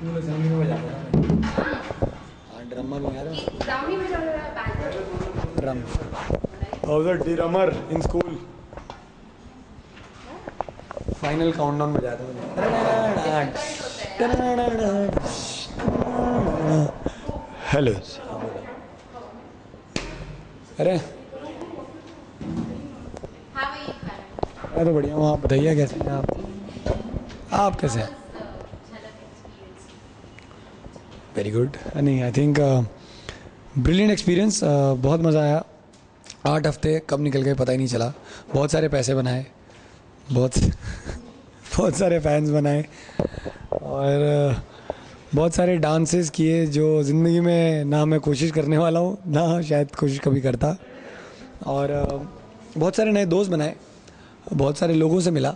School assembly में बजाता था। हाँ ड्रमर में यार drum. I was a drummer in school. Final countdown बजाया था मैंने। हेलो। अरे मैं तो बढ़िया हूँ, आप बताइए कैसे हैं आप कैसे हैं? Very good. नहीं आई थिंक ब्रिलियंट एक्सपीरियंस, बहुत मज़ा आया। 8 हफ्ते कब निकल गए पता ही नहीं चला। बहुत सारे पैसे बनाए, बहुत सारे फैंस बनाए और बहुत सारे डांसेस किए जो ज़िंदगी में ना मैं कोशिश करने वाला हूँ ना शायद कोशिश कभी करता। और बहुत सारे नए दोस्त बनाए, बहुत सारे लोगों से मिला।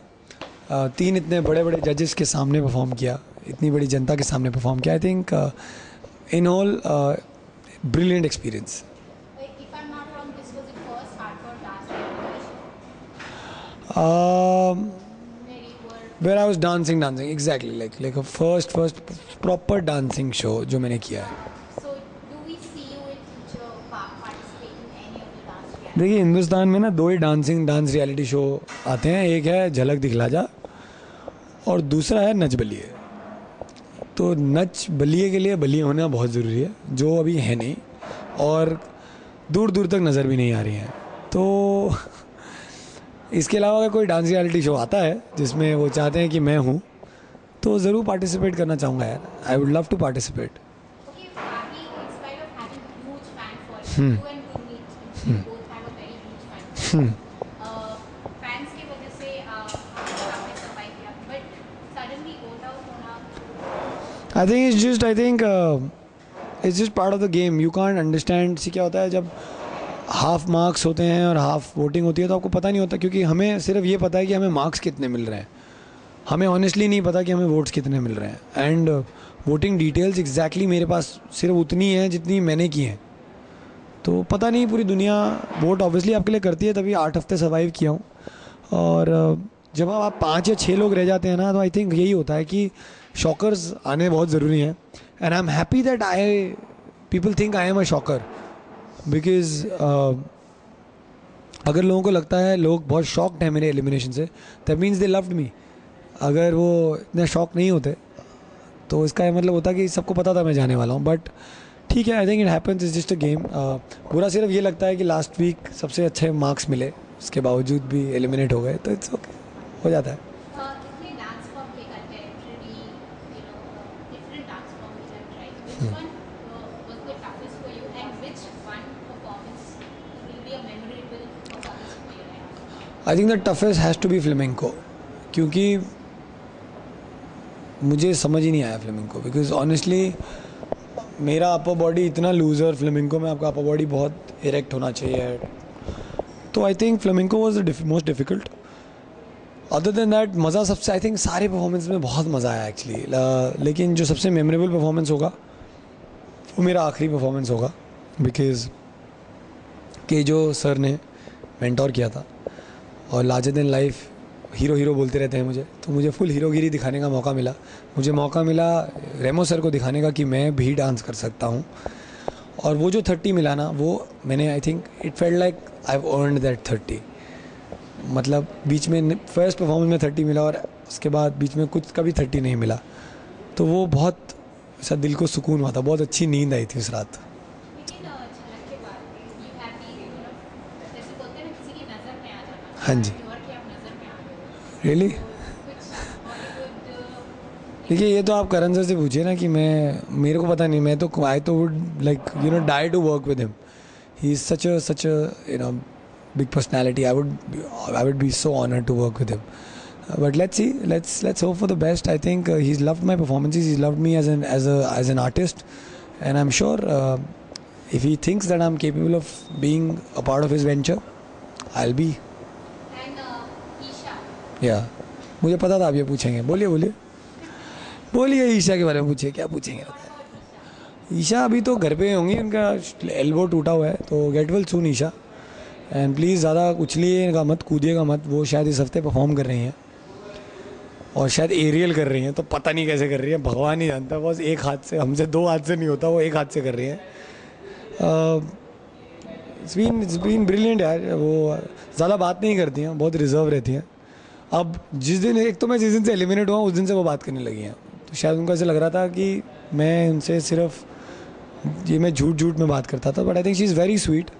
3 इतने बड़े बड़े जजेस के सामने परफॉर्म किया, इतनी बड़ी जनता के सामने परफॉर्म किया। I think in all brilliant experience. Where I was dancing exactly like a first proper dancing show जो मैंने किया है। So do we see you in future participating in any of the dance reality? देखिए हिंदुस्तान में ना 2 ही dance reality show आते हैं, एक है झलक दिखला जा और दूसरा है नच बलिए। तो नच बलिए के लिए बलिए होना बहुत ज़रूरी है, जो अभी है नहीं और दूर दूर तक नज़र भी नहीं आ रही हैं। तो इसके अलावा अगर कोई डांस रियलिटी शो आता है जिसमें वो चाहते हैं कि मैं हूँ तो ज़रूर पार्टिसिपेट करना चाहूँगा यार। I would love to participate. Okay, Rahi, in spite of having huge fan following, you and Gurmeet both have a very huge fan following. Fans की वजह से आपने survive किया, but suddenly vote out होना। I think it's just part of the game. You can't understand। सी क्या होता है जब हाफ मार्क्स होते हैं और हाफ वोटिंग होती है तो आपको पता नहीं होता, क्योंकि हमें सिर्फ ये पता है कि हमें मार्क्स कितने मिल रहे हैं, हमें ऑनेस्टली नहीं पता कि हमें वोट्स कितने मिल रहे हैं। एंड वोटिंग डिटेल्स एग्जैक्टली मेरे पास सिर्फ उतनी है जितनी मैंने की हैं। तो पता नहीं, पूरी दुनिया वोट ऑब्वियसली आपके लिए करती है, तभी 8 हफ्ते सर्वाइव किया हूँ। और जब आप 5 या 6 लोग रह जाते हैं ना तो आई थिंक यही होता है कि शॉकर्स आने बहुत ज़रूरी हैं। And I am happy that people think I am a shocker, because अगर लोगों को लगता है लोग बहुत शॉक्ड हैं मेरे एलिमिनेशन से, that means they loved me. अगर वो इतने शॉक नहीं होते तो इसका ये मतलब होता कि सबको पता था मैं जाने वाला हूँ। बट ठीक है, I think it happens, is just a game. बुरा सिर्फ ये लगता है कि लास्ट वीक सबसे अच्छे मार्क्स मिले, उसके बावजूद भी एलिमिनेट हो गए, तो इट्स ओके, हो जाता है। इतने डांस फॉर्म के contemporary, different dance forms you have tried. Which one was the toughest for you, and which one performance will be a memorable performance for you? I think the toughest has to be flamenco, क्योंकि मुझे समझ ही नहीं आया flamenco. Because honestly मेरा upper body इतना loser, flamenco में आपका upper body बहुत इरेक्ट होना चाहिए। तो I think flamenco was the most difficult. Other than that मज़ा सबसे, आई थिंक सारे परफॉर्मेंस में बहुत मज़ा आया एक्चुअली। लेकिन जो सबसे मेमोरेबल परफॉर्मेंस होगा वो मेरा आखिरी परफॉर्मेंस होगा, बिकॉज के जो सर ने मेंटोर किया था और लार्जर देन लाइफ हीरो बोलते रहते हैं मुझे, तो मुझे फुल हीरोगिरी दिखाने का मौका मिला। मुझे मौका मिला रेमो सर को दिखाने का कि मैं भी डांस कर सकता हूँ। और वो जो 30 मिला ना, वो मैंने, I think it felt like I have earned that 30। मतलब बीच में फर्स्ट परफॉर्मेंस में 30 मिला और उसके बाद बीच में कुछ कभी 30 नहीं मिला, तो वो बहुत ऐसा दिल को सुकून हुआ था, बहुत अच्छी नींद आई थी उस रात। लेकिन झलक के बाद you have been, जैसे बोलते हैं ना किसी की नज़र में आ जाना, हाँ जी। और कि आप नज़र में आ गए। रियली? कुछ बॉलीवुड देखिए ये तो आप करण सर से पूछिए ना, कि मेरे को पता नहीं। मैं तो आई तो would like die to work with him. He is such a big personality. I would be so honored to work with him. But let's see, let's hope for the best. I think he's loved my performances. He's loved me as an artist, and I'm sure if he thinks that I'm capable of being a part of his venture, I'll be. and Isha, Yeah. मुझे पता था आप ये पूछेंगे। बोलिए ईशा के बारे में पूछिए, क्या पूछेंगे? ईशा अभी तो घर पे होंगी, उनका एल्बो टूटा हुआ है, तो get well soon Isha. And please ज़्यादा उछलिएगा मत, कूदिएगा मत। वो शायद इस हफ्ते परफॉर्म कर रही हैं, और शायद एरियल कर रही हैं, तो पता नहीं कैसे कर रही है, भगवान ही जानता है। बस एक हाथ से, हमसे 2 हाथ से नहीं होता, वो एक हाथ से कर रही है। इट्स बीन ब्रिलियंट यार। वो ज़्यादा बात नहीं करती हैं, बहुत रिजर्व रहती हैं। अब जिस दिन, एक तो मैं जिस दिन से एलिमिनेट हुआ उस दिन से वो बात करने लगी हैं, तो शायद उनको ऐसे लग रहा था कि मैं उनसे सिर्फ ये मैं झूठ में बात करता था। But I think she is very sweet.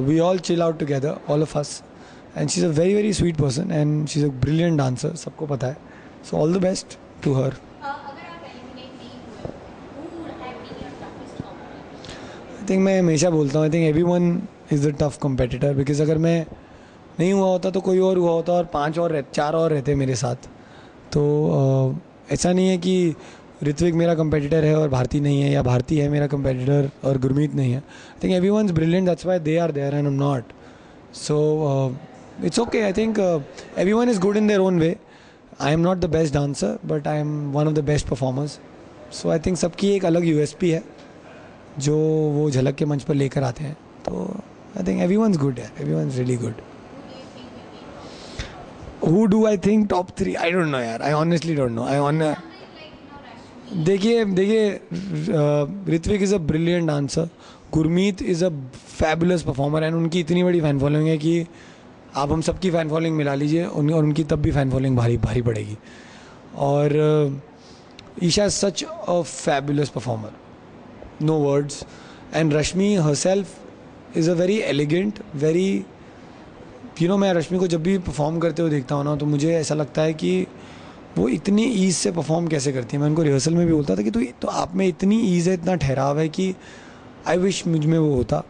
We all chill out together, all of us, and she is a very sweet person and she is a brilliant dancer, सबको पता है। So all the best to her. अगर आप eliminate नहीं हुए, who would have been your toughest opponent? I think मैं हमेशा बोलता हूँ, आई think everyone is the tough competitor, because अगर मैं नहीं हुआ होता तो कोई और हुआ होता, और 4 और रहते मेरे साथ। तो ऐसा नहीं है कि ऋत्विक मेरा कंपेटिटर है और भारती नहीं है, या भारती है मेरा कंपेटिटर और गुरमीत नहीं है। I think everyone is brilliant, that's why they are there and I am not. So it's okay. I think everyone is good in their own way. I am not the best dancer, but I am one of the best performers. So I think सबकी एक अलग USP है जो वो झलक के मंच पर लेकर आते हैं। तो I think everyone is good है, everyone is really good. Who do I think top 3? I don't know यार, I honestly don't know. देखिए Ritwik is a brilliant dancer, Gurmeet is a fabulous performer, and उनकी इतनी बड़ी फ़ैन फॉलोइंग है कि आप हम सबकी फ़ैन फॉलोइंग मिला लीजिए और उनकी तब भी फ़ैन फॉलोइंग भारी पड़ेगी। और Isha is such a fabulous performer, no words. And Rashmi herself is a very elegant, very मैं रश्मि को जब भी परफॉर्म करते हुए देखता हूँ ना, तो मुझे ऐसा लगता है कि वो इतनी ईज़ से परफॉर्म कैसे करती है। मैं उनको रिहर्सल में भी बोलता था कि तो आप में इतनी ईज़ है, इतना ठहराव है कि आई विश मुझ में वो होता।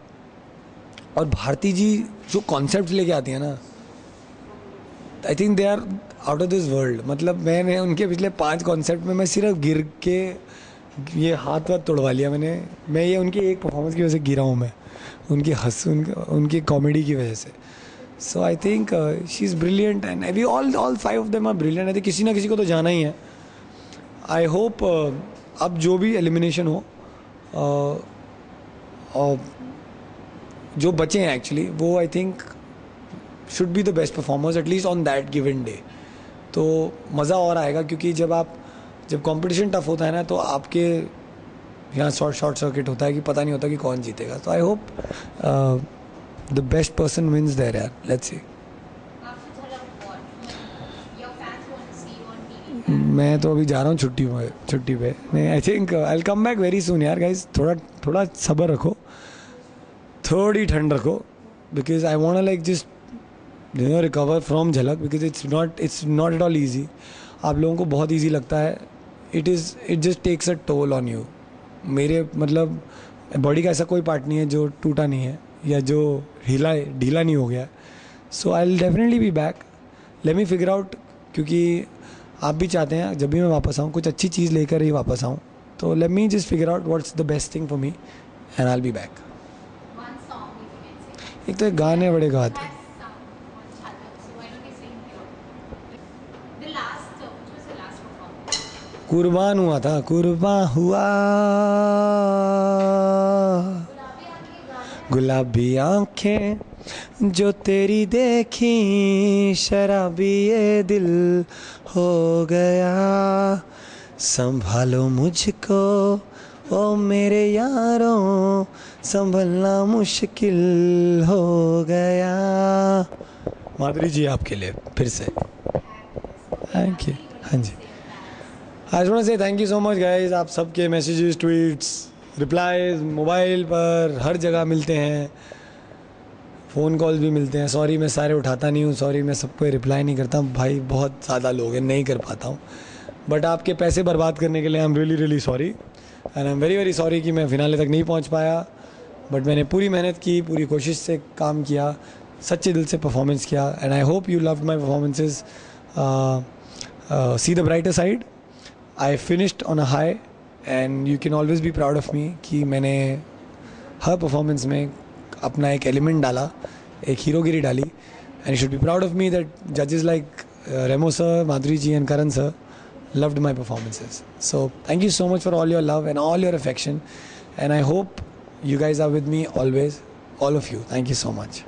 और भारती जी जो कॉन्सेप्ट लेके आती है ना, I think they are out of this world. मतलब मैंने उनके पिछले 5 कॉन्सेप्ट में मैं सिर्फ गिर के ये हाथ तोड़वा लिया मैं ये उनकी एक परफॉर्मेंस की वजह से गिरा हूँ मैं, उनकी कॉमेडी की वजह से। So I think she is brilliant and we all 5 of them are brilliant. I think किसी ना किसी को तो जाना ही है। I hope अब जो भी एलिमिनेशन हो, जो बचे हैं एक्चुअली, वो I think should be the best performers at least on that given day. तो मज़ा और आएगा, क्योंकि जब कंपटीशन टफ होता है ना, तो आपके यहाँ शॉर्ट सर्किट होता है कि पता नहीं होता कि कौन जीतेगा। तो I hope the best person wins there यार, let's see। After Jhalak, what? Your fans want to see you on TV. मैं तो अभी जा रहा हूँ छुट्टी पे। नहीं, I think I will come back very soon यार गाइज। थोड़ा सब्र रखो, थोड़ी ठंड रखो, because I want like just recover from Jhalak, because it's not at all easy. आप लोगों को बहुत ईजी लगता है, it just takes a toll on you. मेरे मतलब बॉडी का ऐसा कोई पार्ट नहीं है जो टूटा नहीं है या जो ढीला नहीं हो गया। So I will definitely be back, let me figure out, क्योंकि आप भी चाहते हैं जब भी मैं वापस आऊँ कुछ अच्छी चीज़ लेकर ही वापस आऊँ। तो let me just figure out what's the best thing for me and I will be back. One song if you can say. एक तो गाने बड़े गाते हैं। Best song on Jhalak. So why don't you sing here? The last, which was the last performance? कुर्बान हुआ था, कुर्बान हुआ गुलाबी आंखें जो तेरी देखी, शराबी ये दिल हो गया, संभालो मुझको ओ मेरे यारों, संभलना मुश्किल हो गया। माधुरी जी आपके लिए फिर से थैंक यू। हाँ जी, आई वांट टू से thank you so much guys. आप सबके मैसेजेस, ट्वीट्स, रिप्लाईज मोबाइल पर हर जगह मिलते हैं, फ़ोन कॉल्स भी मिलते हैं। सॉरी मैं सारे उठाता नहीं हूँ, सॉरी मैं सबको रिप्लाई नहीं करता भाई, बहुत ज़्यादा लोग हैं, नहीं कर पाता हूँ। बट आपके पैसे बर्बाद करने के लिए I am really sorry and I am very sorry कि मैं फिनाले तक नहीं पहुँच पाया। बट मैंने पूरी मेहनत की, पूरी कोशिश से काम किया, सच्चे दिल से परफॉर्मेंस किया and I hope you loved my performances. See the brighter side, I finished on a high and you can always be proud of मी कि मैंने हर परफॉर्मेंस में अपना एक एलिमेंट डाला, एक हीरोगिरी डाली, and you should be proud of me that जजेस like Remo sir, Madhuri ji and Karan sir loved my performances. So thank you so much for all your love and all your affection, and I hope you guys are with me always, all of you. Thank you so much.